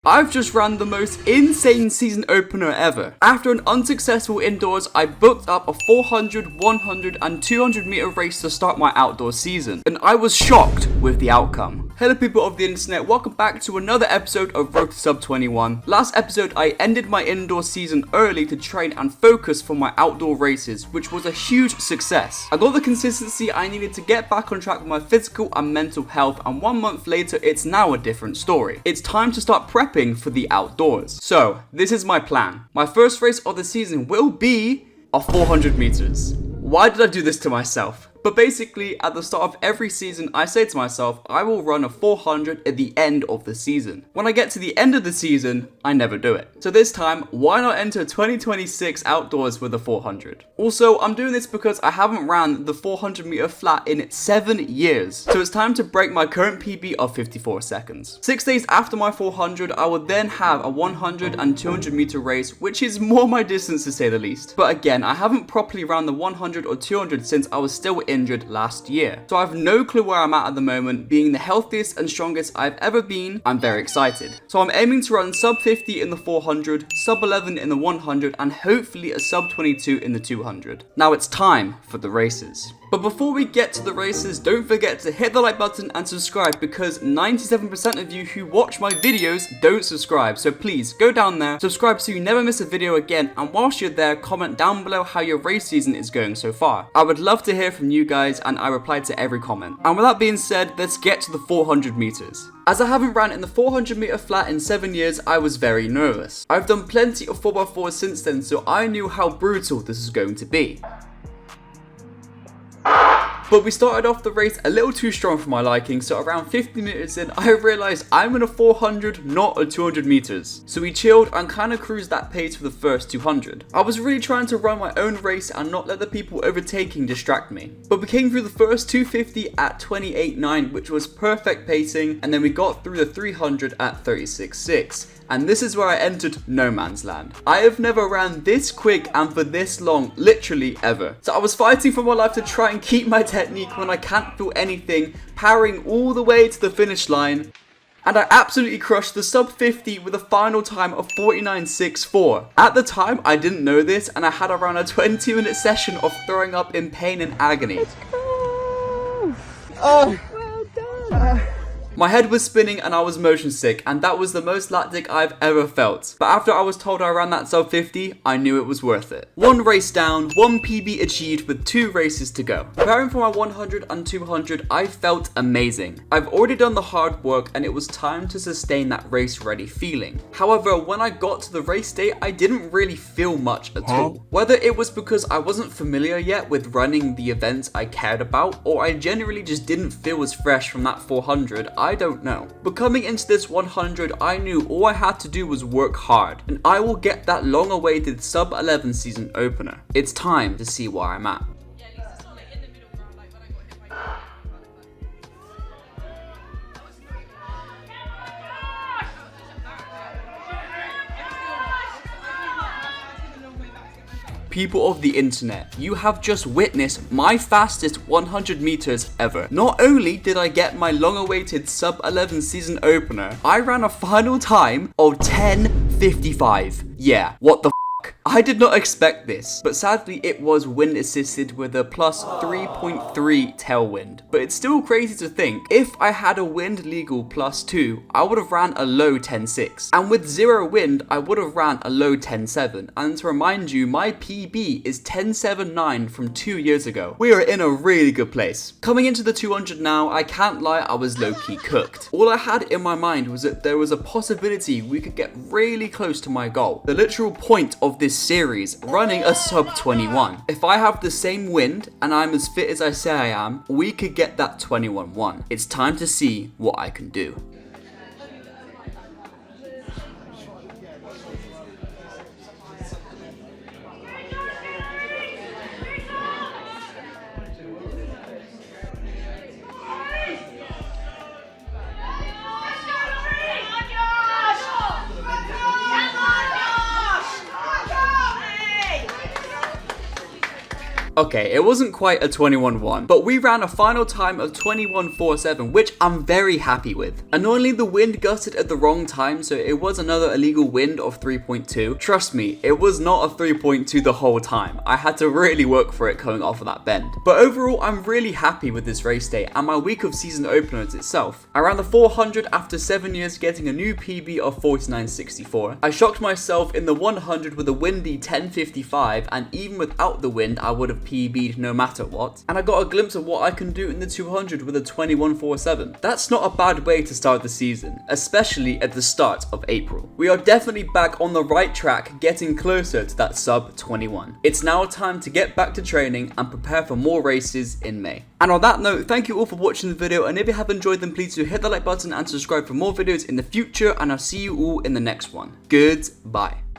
I've just ran the most insane season opener ever. After an unsuccessful indoors, I booked up a 400, 100 and 200 meter race to start my outdoor season, and I was shocked with the outcome. Hello people of the internet, welcome back to another episode of Road to Sub 21. Last episode I ended my indoor season early to train and focus for my outdoor races, which was a huge success. I got the consistency I needed to get back on track with my physical and mental health, and 1 month later it's now a different story. It's time to start prepping for the outdoors. So this is my plan. My first race of the season will be a 400 meters. Why did I do this to myself? But basically, at the start of every season, I say to myself, I will run a 400 at the end of the season. When I get to the end of the season, I never do it. So this time, why not enter 2026 outdoors with a 400? Also, I'm doing this because I haven't ran the 400 meter flat in 7 years. So it's time to break my current PB of 54 seconds. 6 days after my 400, I will then have a 100 and 200 meter race, which is more my distance to say the least. But again, I haven't properly ran the 100 or 200 since I was still injured last year. So I have no clue where I'm at the moment. Being the healthiest and strongest I've ever been, I'm very excited. So I'm aiming to run sub 50 in the 400, sub 11 in the 100, and hopefully a sub 22 in the 200. Now it's time for the races. But before we get to the races, don't forget to hit the like button and subscribe, because 97% of you who watch my videos don't subscribe. So please go down there, subscribe so you never miss a video again, and whilst you're there, comment down below how your race season is going so far. I would love to hear from you guys, and I reply to every comment. And with that being said, let's get to the 400 meters. As I haven't ran in the 400 meter flat in 7 years, I was very nervous. I've done plenty of 4x4s since then, so I knew how brutal this is going to be. But we started off the race a little too strong for my liking, so around 50 meters in, I realized I'm in a 400, not a 200 meters. So we chilled and kind of cruised that pace for the first 200. I was really trying to run my own race and not let the people overtaking distract me. But we came through the first 250 at 28.9, which was perfect pacing, and then we got through the 300 at 36.6. And this is where I entered no man's land. I have never ran this quick and for this long, literally ever. So I was fighting for my life to try and keep my technique when I can't feel anything, powering all the way to the finish line. And I absolutely crushed the sub 50 with a final time of 49.64. At the time, I didn't know this, and I had around a 20-minute session of throwing up in pain and agony. Let's go! Oh. Well done! My head was spinning and I was motion sick, and that was the most lactic I've ever felt. But after I was told I ran that sub 50, I knew it was worth it. 1 race down, 1 PB achieved with 2 races to go. Preparing for my 100 and 200, I felt amazing. I've already done the hard work and it was time to sustain that race ready feeling. However, when I got to the race day, I didn't really feel much at all. Whether it was because I wasn't familiar yet with running the events I cared about, or I generally just didn't feel as fresh from that 400, I don't know. But coming into this 100, I knew all I had to do was work hard, and I will get that long awaited sub 11 season opener. It's time to see where I'm at. People of the internet, you have just witnessed my fastest 100 meters ever. Not only did I get my long-awaited sub 11 season opener, I ran a final time of 10:55. Yeah, what the f***? I did not expect this, but sadly it was wind assisted with a plus 3.3 tailwind. But it's still crazy to think, if I had a wind legal plus 2, I would have ran a low 10.6. And with 0 wind, I would have ran a low 10.7. And to remind you, my PB is 10.79 from 2 years ago. We are in a really good place. Coming into the 200 now, I can't lie, I was low-key cooked. All I had in my mind was that there was a possibility we could get really close to my goal. The literal point of this series, running a sub 21. If I have the same wind and I'm as fit as I say I am, we could get that 21.1. It's time to see what I can do. Okay, it wasn't quite a 21-1, but we ran a final time of 21.47, which I'm very happy with. Annoyingly, the wind gusted at the wrong time, so it was another illegal wind of 3.2. Trust me, it was not a 3.2 the whole time. I had to really work for it coming off of that bend. But overall, I'm really happy with this race day and my week of season openers itself. I ran the 400 after 7 years, getting a new PB of 49.64. I shocked myself in the 100 with a windy 10.55, and even without the wind, I would have PB'd no matter what. And I got a glimpse of what I can do in the 200 with a 21.47. That's not a bad way to start the season, especially at the start of April. We are definitely back on the right track, getting closer to that sub 21. It's now time to get back to training and prepare for more races in May. And on that note, thank you all for watching the video, and if you have enjoyed them, please do hit the like button and subscribe for more videos in the future, and I'll see you all in the next one. Goodbye.